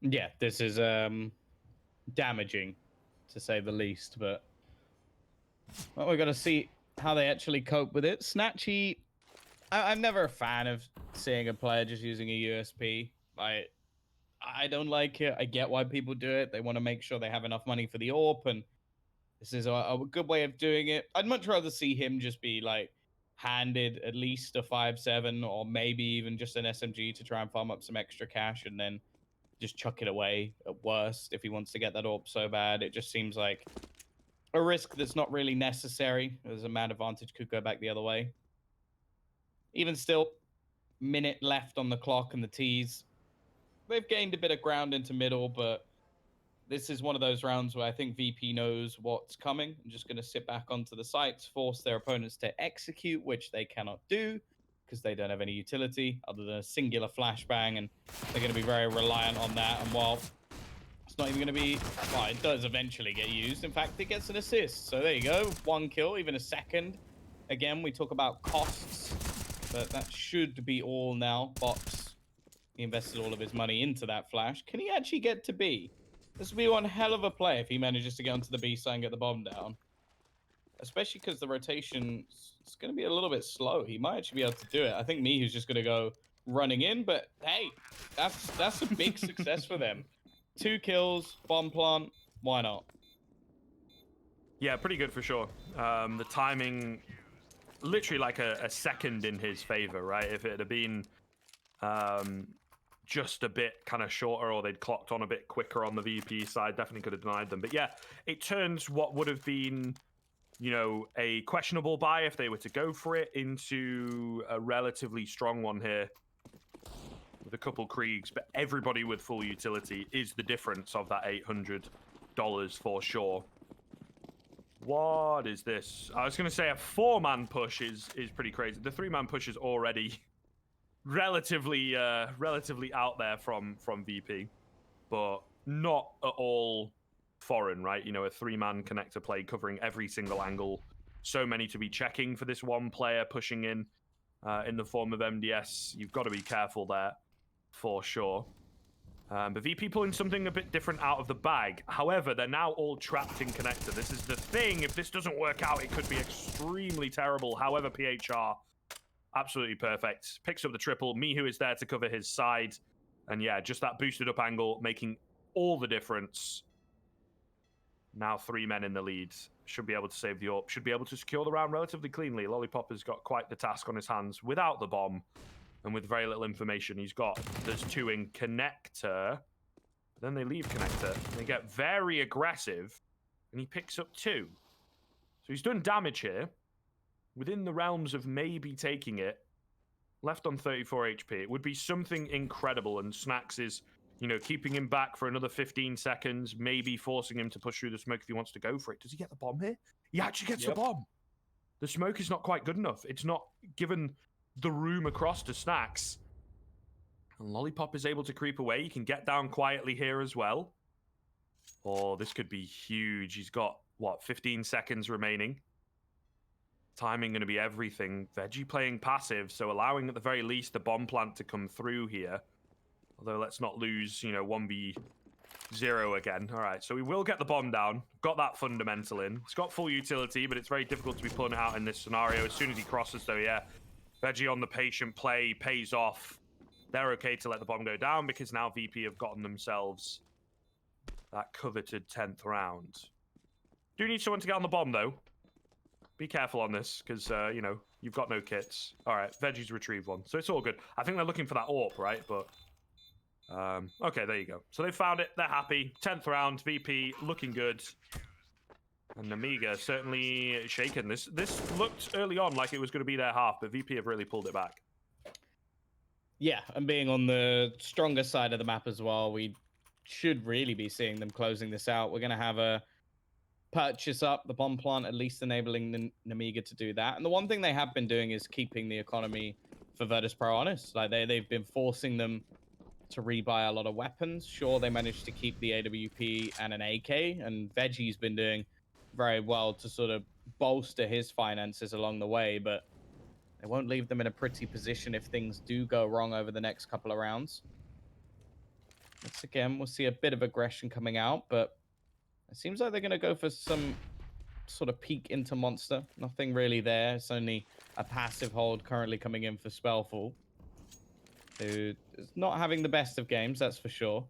Yeah, this is damaging, to say the least, but well, we're going to see how they actually cope with it. Snatchy, I'm never a fan of seeing a player just using a USP. I don't like it. I get why people do it. They want to make sure they have enough money for the AWP, and this is a good way of doing it. I'd much rather see him just be like handed at least a 5-7 or maybe even just an SMG to try and farm up some extra cash and then just chuck it away at worst if he wants to get that AWP so bad. It just seems like a risk that's not really necessary, as a man advantage could go back the other way. Even still, minute left on the clock and the T's. They've gained a bit of ground into middle, but this is one of those rounds where I think VP knows what's coming. I'm just going to sit back onto the sites, force their opponents to execute, which they cannot do because they don't have any utility other than a singular flashbang, and they're going to be very reliant on that. And while it's not even going to be, well, it does eventually get used. In fact, it gets an assist. So there you go, 1 kill, even a second. Again, we talk about costs, but that should be all now. Box, he invested all of his money into that flash. Can he actually get to B? This would be one hell of a play if he manages to get onto the B side and get the bomb down. Especially because the rotation is going to be a little bit slow. He might actually be able to do it. I think Mihu's just going to go running in, but hey, that's a big success for them. 2 kills, bomb plant, why not? Yeah, pretty good for sure. The timing, literally like a second in his favor, right? If it had been just a bit kind of shorter, or they'd clocked on a bit quicker on the VP side, definitely could have denied them. But yeah, it turns what would have been, you know, a questionable buy if they were to go for it into a relatively strong one here with a couple Kriegs, but everybody with full utility is the difference of that $800 for sure. What is this? I was going to say a 4-man push is pretty crazy. The 3-man push is already relatively out there from VP, but not at all foreign, right? You know, a 3-man connector play covering every single angle. So many to be checking for this one player pushing in the form of MDS. You've got to be careful there for sure. But VP pulling something a bit different out of the bag. However, they're now all trapped in connector. This is the thing. If this doesn't work out, it could be extremely terrible. However, PHR, absolutely perfect. Picks up the triple. Mihu is there to cover his side. And yeah, just that boosted up angle making all the difference. Now 3 men in the lead. Should be able to save the AWP. Should be able to secure the round relatively cleanly. Lollipop has got quite the task on his hands without the bomb. And with very little information, there's 2 in connector. Then they leave connector. They get very aggressive. And he picks up 2. So he's done damage here. Within the realms of maybe taking it. Left on 34 HP. It would be something incredible. And Snacks is, you know, keeping him back for another 15 seconds. Maybe forcing him to push through the smoke if he wants to go for it. Does he get the bomb here? He actually gets the bomb. The smoke is not quite good enough. It's not given the room across to Snacks. And Lollipop is able to creep away. He can get down quietly here as well. Oh, this could be huge. He's got, what, 15 seconds remaining. Timing going to be everything. Veggie playing passive, so allowing at the very least the bomb plant to come through here. Although let's not lose, 1v0 again. All right, so we will get the bomb down. Got that fundamental in. It's got full utility, but it's very difficult to be pulling it out in this scenario. As soon as he crosses, though, yeah. Veggie on the patient play pays off. They're okay to let the bomb go down because now VP have gotten themselves that coveted 10th round. Do need someone to get on the bomb, though. Be careful on this, because, you've got no kits. All right, Veggie's retrieved one, so it's all good. I think they're looking for that AWP, right? But, okay, there you go. So they found it. They're happy. 10th round, VP looking good. And Nemiga certainly shaken. This looked early on like it was going to be their half, but VP have really pulled it back. Yeah, and being on the stronger side of the map as well, we should really be seeing them closing this out. We're going to have a purchase up the bomb plant, at least enabling Nemiga to do that. And the one thing they have been doing is keeping the economy for Virtus.pro honest. Like they've been forcing them to rebuy a lot of weapons. Sure, they managed to keep the AWP and an AK, and Veggie's been doing very well to sort of bolster his finances along the way, but they won't leave them in a pretty position if things do go wrong over the next couple of rounds. Once again, we'll see a bit of aggression coming out, but it seems like they're going to go for some sort of peek into Monster. Nothing really there. It's only a passive hold currently coming in for Spellful, who is not having the best of games, that's for sure.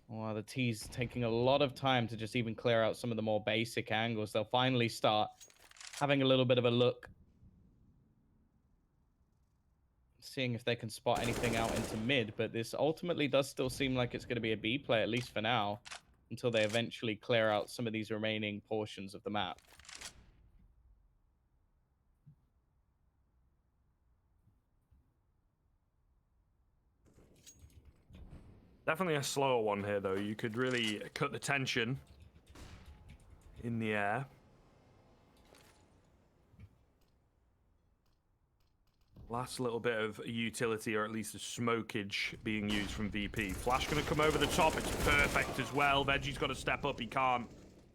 Well, the T's taking a lot of time to just even clear out some of the more basic angles. They'll finally start having a little bit of a look, seeing if they can spot anything out into mid, but this ultimately does still seem like it's going to be a B play, at least for now, until they eventually clear out some of these remaining portions of the map. Definitely a slower one here, though. You could really cut the tension in the air. Last little bit of utility, or at least a smokage being used from VP. Flash going to come over the top. It's perfect as well. Veggie's got to step up. He can't.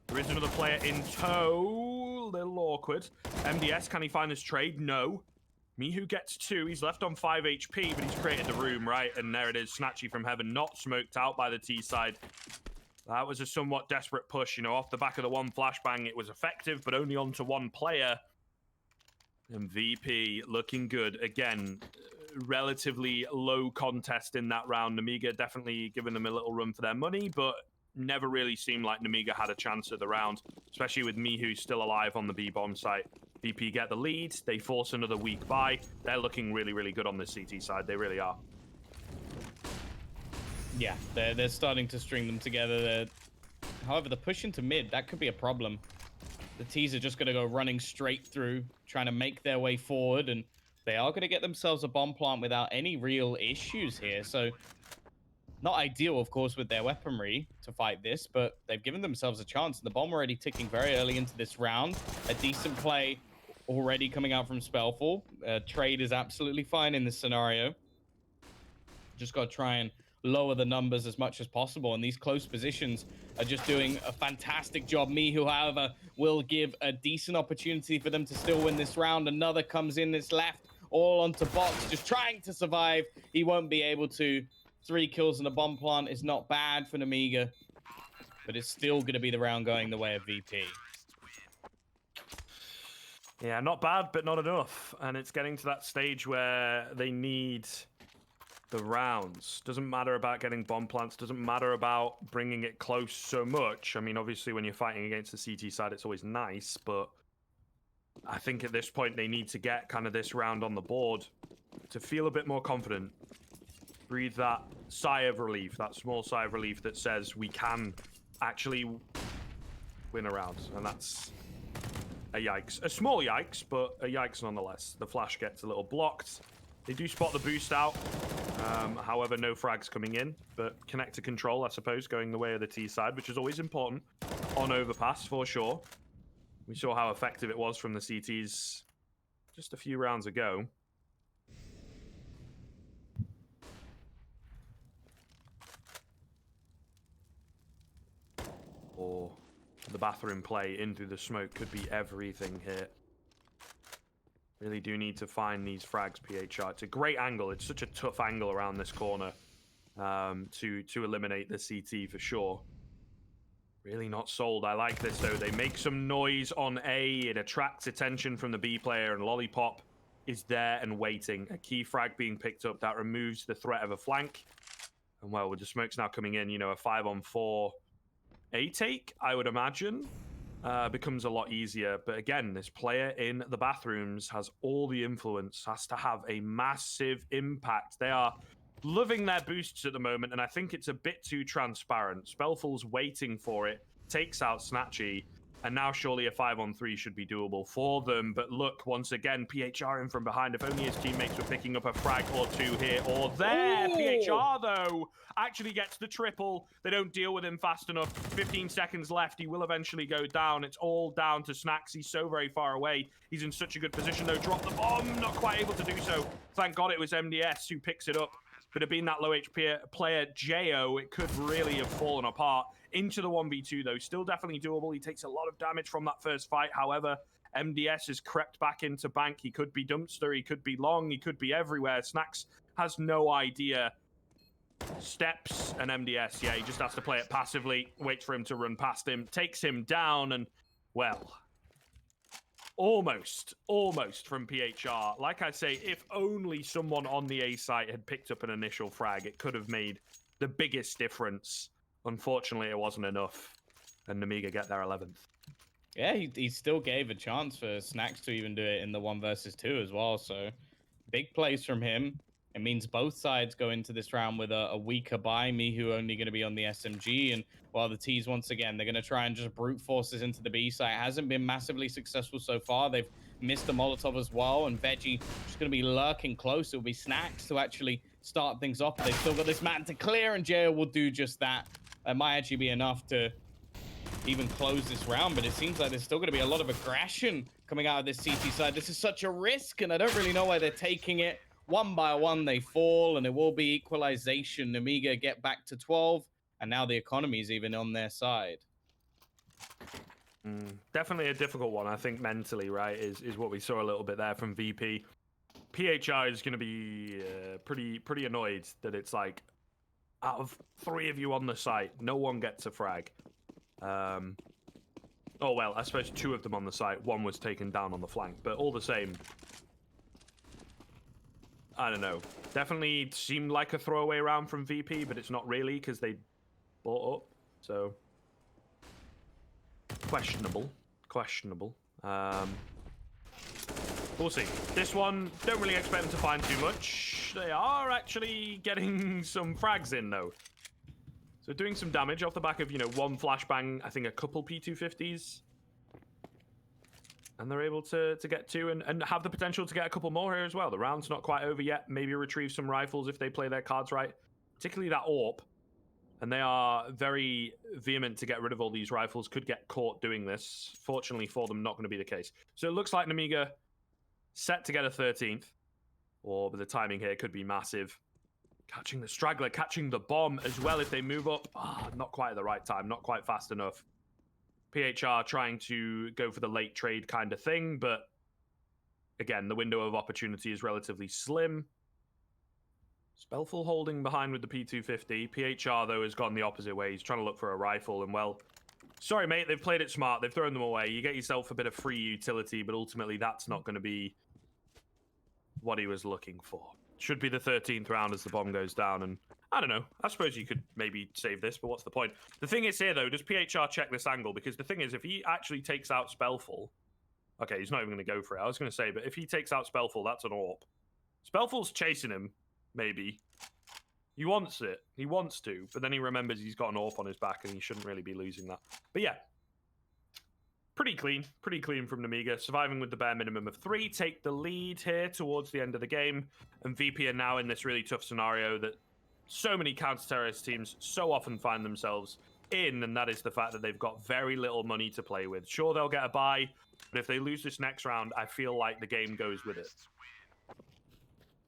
There is another player in tow. A little awkward. MDS, can he find this trade? No. Mihu gets 2. He's left on 5 HP, but he's created the room, right? And there it is. Snatchy from heaven, not smoked out by the T side. That was a somewhat desperate push, off the back of the one flashbang. It was effective, but only onto one player. And VP looking good. Again, relatively low contest in that round. Nemiga definitely giving them a little run for their money, but never really seemed like Nemiga had a chance at the round, especially with Mihu still alive on the B-bomb site. VP get the lead. They force another weak buy. They're looking really, really good on this CT side. They really are. Yeah, they're starting to string them together. However, the push into mid, that could be a problem. The T's are just going to go running straight through, trying to make their way forward, and they are going to get themselves a bomb plant without any real issues here. So, not ideal, of course, with their weaponry to fight this, but they've given themselves a chance. The bomb already ticking very early into this round. A decent play already coming out from Spellful. Trade is absolutely fine in this scenario. Just got to try and lower the numbers as much as possible, and these close positions are just doing a fantastic job. Mihu, however, will give a decent opportunity for them to still win this round. Another comes in this left, all onto box, just trying to survive. He won't be able to. 3 kills and a bomb plant is not bad for Nemiga, but it's still going to be the round going the way of VP. Yeah, not bad, but not enough. And it's getting to that stage where they need the rounds. Doesn't matter about getting bomb plants, doesn't matter about bringing it close so much. I mean, obviously, when you're fighting against the CT side, it's always nice, but I think at this point, they need to get kind of this round on the board to feel a bit more confident. Breathe that sigh of relief, that small sigh of relief that says we can actually win a round. And that's a yikes. A small yikes, but a yikes nonetheless. The flash gets a little blocked. They do spot the boost out. However, no frags coming in, but connector control, I suppose, going the way of the T side, which is always important on Overpass for sure. We saw how effective it was from the CTs just a few rounds ago. Or the bathroom play into the smoke could be everything here. Really do need to find these frags, PHR. It's a great angle. It's such a tough angle around this corner to eliminate the CT for sure. Really not sold. I like this, though. They make some noise on A. It attracts attention from the B player, and Lollipop is there and waiting. A key frag being picked up. That removes the threat of a flank. And, well, with the smokes now coming in, you know, a 5-on-4 A take, I would imagine, becomes a lot easier. But, again, this player in the bathrooms has all the influence, has to have a massive impact. They are loving their boosts at the moment, and I think it's a bit too transparent. Spellful's waiting for it, takes out Snatchy, and now surely a 5-on-3 should be doable for them. But look, once again, PHR in from behind. If only his teammates were picking up a frag or two here or there. Ooh. PHR, though, actually gets the triple. They don't deal with him fast enough. 15 seconds left. He will eventually go down. It's all down to Snacks. He's so very far away. He's in such a good position, though. Drop the bomb. Not quite able to do so. Thank God it was MDS who picks it up. But it being that low HP player, Csgo, it could really have fallen apart. Into the 1v2, though. Still definitely doable. He takes a lot of damage from that first fight. However, MDS has crept back into Bank. He could be Dumpster. He could be Long. He could be everywhere. Snacks has no idea. Steps and MDS. Yeah, he just has to play it passively. Waits for him to run past him. Takes him down. And, well, almost from PHR. Like I say, if only someone on the A site had picked up an initial frag, it could have made the biggest difference. Unfortunately, it wasn't enough, and Nemiga get their 11th. Yeah, he still gave a chance for Snacks to even do it in the 1 versus 2 as well, so big plays from him. It means both sides go into this round with a weaker buy. Mihu only going to be on the SMG, and while the T's, once again, they're going to try and just brute force this into the B site. It hasn't been massively successful so far. They've missed the Molotov as well, and Veggie just going to be lurking close. It'll be Snacks to actually start things off. They've still got this man to clear, and Jail will do just that. It might actually be enough to even close this round, but it seems like there's still going to be a lot of aggression coming out of this CT side. This is such a risk, and I don't really know why they're taking it. 1 by 1, they fall, and it will be equalization. Nemiga get back to 12, and now the economy's even on their side. Definitely a difficult one, I think, mentally, right, is what we saw a little bit there from VP. PHR is going to be pretty annoyed that it's like, out of 3 of you on the site, no one gets a frag. Oh, well, I suppose 2 of them on the site. 1 was taken down on the flank, but all the same, I don't know. Definitely seemed like a throwaway round from VP, but it's not really because they bought up. So questionable. We'll see. This one, don't really expect them to find too much. They are actually getting some frags in, though. So doing some damage off the back of, 1 flashbang, I think a couple P250s. And they're able to get 2 and have the potential to get a couple more here as well. The round's not quite over yet. Maybe retrieve some rifles if they play their cards right. Particularly that AWP. And they are very vehement to get rid of all these rifles. Could get caught doing this. Fortunately for them, not going to be the case. So it looks like Nemiga set to get a 13th. Or the timing here could be massive. Catching the straggler, catching the bomb as well if they move up. Not quite at the right time. Not quite fast enough. PHR trying to go for the late trade kind of thing, but again, the window of opportunity is relatively slim. Spellful holding behind with the P250. PHR, though, has gone the opposite way. He's trying to look for a rifle, and well, sorry, mate, they've played it smart. They've thrown them away. You get yourself a bit of free utility, but ultimately that's not going to be what he was looking for. Should be the 13th round as the bomb goes down, and I don't know. I suppose you could maybe save this, but what's the point? The thing is here, though, does PHR check this angle? Because the thing is, if he actually takes out Spellful... Okay, he's not even going to go for it. I was going to say, but if he takes out Spellful, that's an AWP. Spellful's chasing him, maybe. He wants it. He wants to, but then he remembers he's got an AWP on his back, and he shouldn't really be losing that. But yeah, pretty clean from Nemiga. Surviving with the bare minimum of 3. Take the lead here towards the end of the game. And VP are now in this really tough scenario that so many counter-terrorist teams so often find themselves. in, and that is the fact that they've got very little money to play with. Sure, they'll get a bye, but if they lose this next round, I feel like the game goes with it.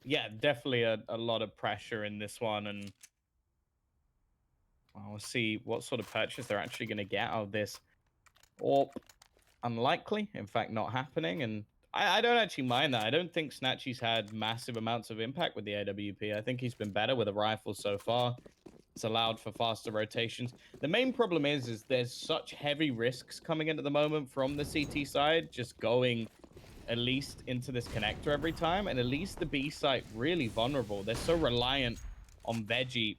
Yeah, definitely a lot of pressure in this one, and we'll see what sort of purchase they're actually going to get out of this. Or unlikely, in fact, not happening. And I don't actually mind that. I don't think Snatchy's had massive amounts of impact with the AWP. I think he's been better with a rifle so far. It's allowed for faster rotations. The main problem is there's such heavy risks coming in at the moment from the CT side, just going at least into this connector every time, and at least the B site really vulnerable. They're so reliant on Veggie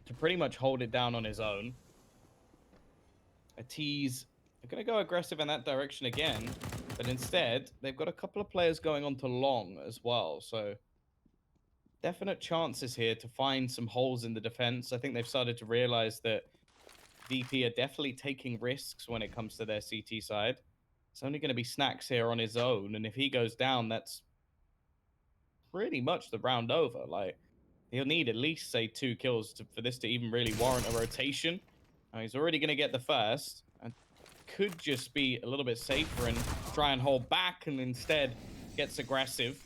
to pretty much hold it down on his own. A tease, they're going to go aggressive in that direction again, but instead they've got a couple of players going on to long as well, so definite chances here to find some holes in the defense. I think they've started to realize that VP are definitely taking risks when it comes to their CT side. It's only going to be Snacks here on his own, and if he goes down, that's pretty much the round over. Like, he'll need at least, say, 2 kills for this to even really warrant a rotation. He's already going to get the first, and could just be a little bit safer and try and hold back, and instead gets aggressive.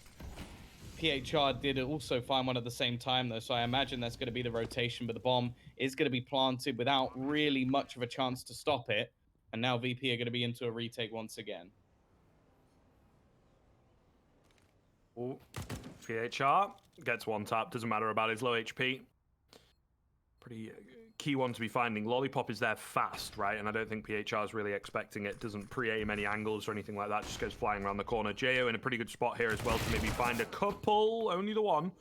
PHR did also find one at the same time, though, so I imagine that's going to be the rotation, but the bomb is going to be planted without really much of a chance to stop it. And now VP are going to be into a retake once again. Ooh. PHR gets one tap, doesn't matter about his low HP. Pretty key one to be finding. Lollipop is there fast, right? And I don't think PHR is really expecting it. Doesn't pre-aim any angles or anything like that. Just goes flying around the corner. Csgo in a pretty good spot here as well to maybe find a couple. Only the one.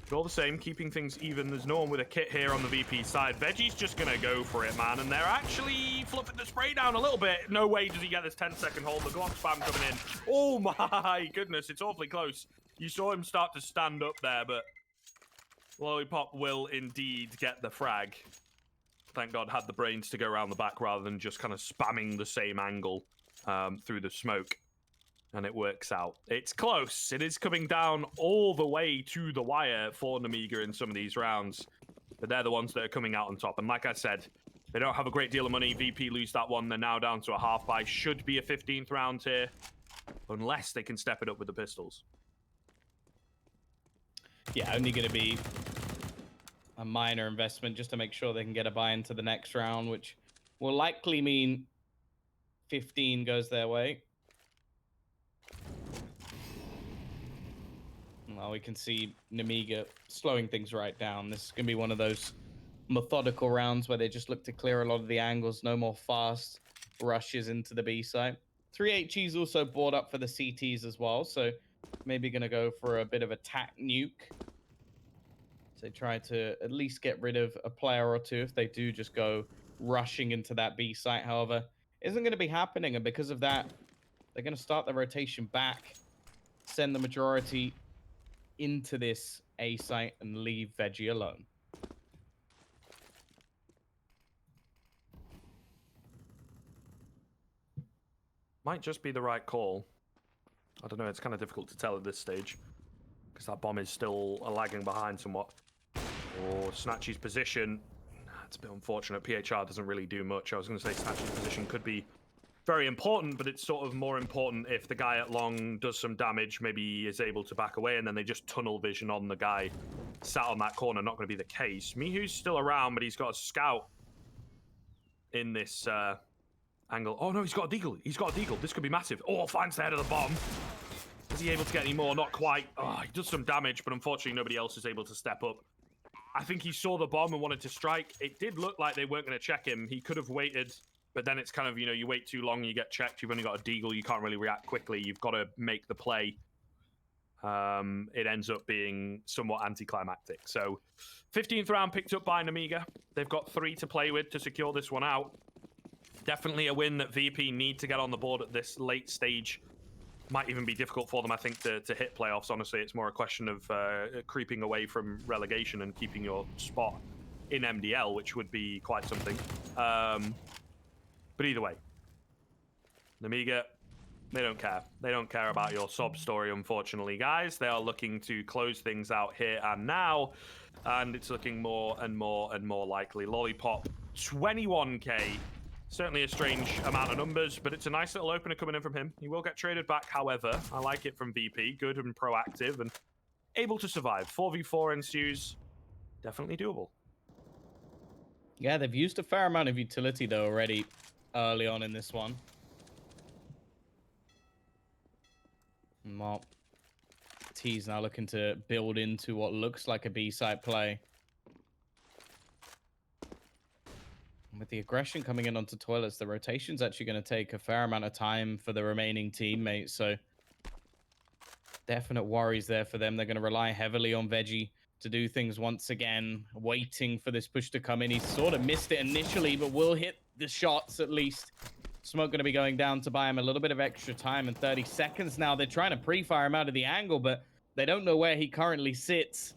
But all the same, keeping things even. There's no one with a kit here on the VP side. Veggie's just going to go for it, man. And they're actually fluffing the spray down a little bit. No way does he get this 10-second hold. The Glock spam coming in. Oh, my goodness. It's awfully close. You saw him start to stand up there, but Lollipop will indeed get the frag. Thank God had the brains to go around the back rather than just kind of spamming the same angle through the smoke. And it works out. It's close. It is coming down all the way to the wire for Nemiga in some of these rounds. But they're the ones that are coming out on top. And like I said, they don't have a great deal of money. VP lose that one. They're now down to a half buy. Should be a 15th round here. Unless they can step it up with the pistols. Yeah, only going to be a minor investment just to make sure they can get a buy into the next round, which will likely mean 15 goes their way. Well, we can see Nemiga slowing things right down. This is going to be one of those methodical rounds where they just look to clear a lot of the angles. No more fast rushes into the B site. 3HE's also bought up for the CTs as well, so maybe going to go for a bit of a tack nuke. So try to at least get rid of a player or two if they do just go rushing into that B site. However, isn't going to be happening, and because of that, they're going to start the rotation back, send the majority into this A site and leave Veggie alone. Might just be the right call. I don't know, it's kind of difficult to tell at this stage because that bomb is still lagging behind somewhat. Oh, Snatchy's position. It's a bit unfortunate. PHR doesn't really do much. I was going to say Snatchy's position could be very important, but it's sort of more important if the guy at long does some damage, maybe he is able to back away, and then they just tunnel vision on the guy sat on that corner. Not going to be the case. Mihu's still around, but he's got a scout in this angle. Oh, no, he's got a deagle. He's got a deagle. This could be massive. Oh, finds the head of the bomb. Is he able to get any more? Not quite. Oh, he does some damage, but unfortunately nobody else is able to step up. I think he saw the bomb and wanted to strike. It did look like they weren't going to check him. He could have waited, but then it's kind of, you know, you wait too long, you get checked. You've only got a deagle. You can't really react quickly. You've got to make the play. It ends up being somewhat anticlimactic. So 15th round picked up by Nemiga. They've got 3 to play with to secure this one out. Definitely a win that VP need to get on the board at this late stage. Might even be difficult for them, I think, to hit playoffs. Honestly, it's more a question of creeping away from relegation and keeping your spot in MDL, which would be quite something. But either way, Nemiga, they don't care. They don't care about your sob story, unfortunately, guys. They are looking to close things out here and now, and it's looking more and more and more likely. Lollipop 21k. Certainly a strange amount of numbers, but it's a nice little opener coming in from him. He will get traded back, however. I like it from VP. Good and proactive and able to survive. 4v4 ensues. Definitely doable. Yeah, they've used a fair amount of utility, though, already early on in this one. Well, T's now looking to build into what looks like a B-side play. With the aggression coming in onto toilets, the rotation's actually going to take a fair amount of time for the remaining teammates. So definite worries there for them. They're going to rely heavily on Veggie to do things once again, waiting for this push to come in. He sort of missed it initially, but will hit the shots at least. Smoke going to be going down to buy him a little bit of extra time, and 30 seconds now. They're trying to pre-fire him out of the angle, but they don't know where he currently sits.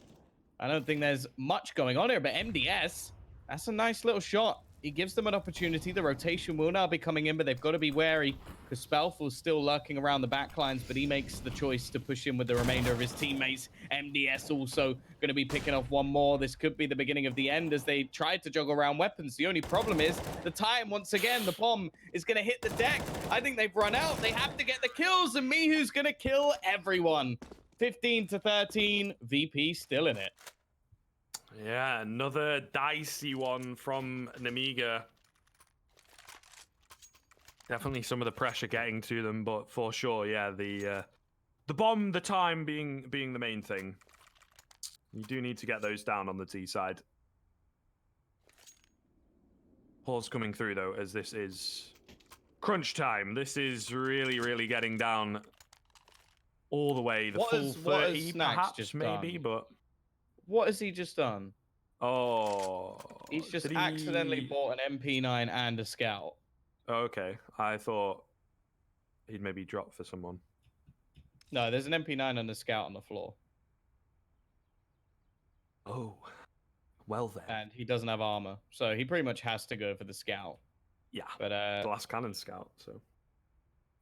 I don't think there's much going on here, but MDS, that's a nice little shot. He gives them an opportunity. The rotation will now be coming in, but they've got to be wary because Spellful's still lurking around the backlines, but he makes the choice to push in with the remainder of his teammates. MDS also going to be picking off one more. This could be the beginning of the end as they tried to juggle around weapons. The only problem is the time, once again, the bomb is going to hit the deck. I think they've run out. They have to get the kills, and Mihu's going to kill everyone. 15 to 13, VP still in it. Yeah, another dicey one from Nemiga. Definitely some of the pressure getting to them, but for sure, yeah, the bomb, the time being the main thing. You do need to get those down on the T side. Pause coming through though, as this is crunch time. This is really getting down all the way. The full 30 perhaps, maybe, but what has he just done? Oh, he's just accidentally bought an MP9 and a scout. Okay, I thought he'd maybe drop for someone. No, there's an MP9 and a scout on the floor. Oh, well then. And he doesn't have armor, so he pretty much has to go for the scout. Yeah, but glass cannon scout. So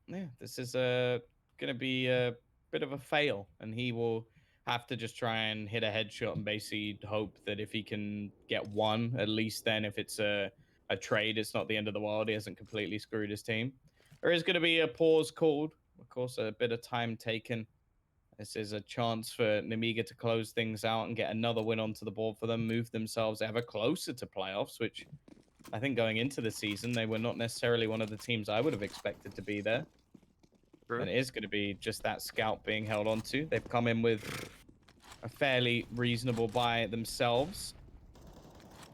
yeah, this is gonna be a bit of a fail, and he will have to just try and hit a headshot and basically hope that if he can get one, at least then if it's a trade, it's not the end of the world. He hasn't completely screwed his team. There is going to be a pause called. Of course, a bit of time taken. This is a chance for Nemiga to close things out and get another win onto the board for them, move themselves ever closer to playoffs, which I think going into the season, they were not necessarily one of the teams I would have expected to be there. True. And it is going to be just that scout being held onto. They've come in with a fairly reasonable buy themselves.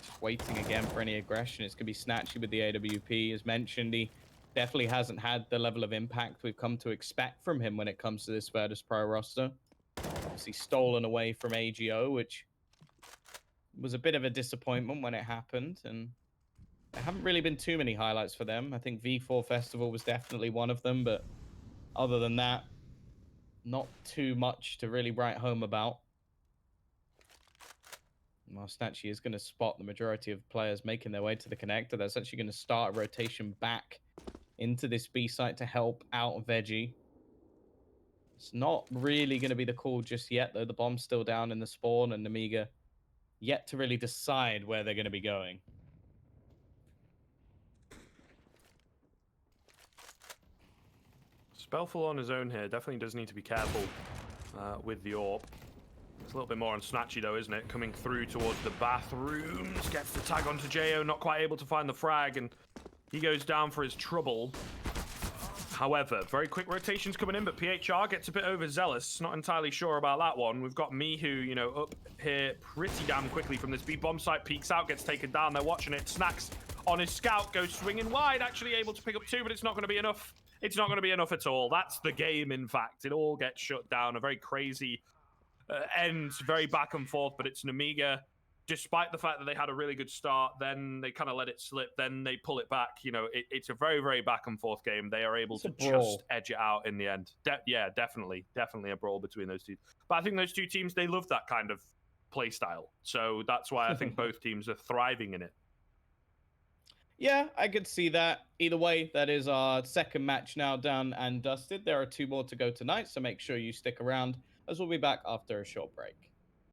Just waiting again for any aggression. It's going to be Snatchy with the AWP. As mentioned, he definitely hasn't had the level of impact we've come to expect from him when it comes to this Virtus Pro roster. Obviously stolen away from AGO, which was a bit of a disappointment when it happened. And there haven't really been too many highlights for them. I think V4 Festival was definitely one of them, but other than that, not too much to really write home about. Well, Snatchy is going to spot the majority of players making their way to the connector. That's actually going to start a rotation back into this B site to help out Veggie. It's not really going to be the call just yet, though. The bomb's still down in the spawn, and Nemiga yet to really decide where they're going to be going. Spellful on his own here. Definitely does need to be careful with the AWP. It's a little bit more on Snatchy though, isn't it? Coming through towards the bathrooms. Gets the tag onto Csgo. Not quite able to find the frag. And he goes down for his trouble. However, very quick rotations coming in. But PHR gets a bit overzealous. Not entirely sure about that one. We've got Mihu, you know, up here pretty damn quickly from this B bomb site. Peeks out. Gets taken down. They're watching it. Snacks on his scout. Goes swinging wide. Actually able to pick up two. But it's not going to be enough. It's not going to be enough at all. That's the game, in fact. It all gets shut down. A very crazy end, very back and forth, but it's Nemiga. Despite the fact that they had a really good start, then they kind of let it slip, then they pull it back. You know, it's a very back and forth game. They are able to just edge it out in the end. Yeah, definitely a brawl between those two. But I think those two teams, they love that kind of play style. So that's why I think both teams are thriving in it. Yeah, I could see that. Either way, that is our second match now done and dusted. There are two more to go tonight, so make sure you stick around as we'll be back after a short break.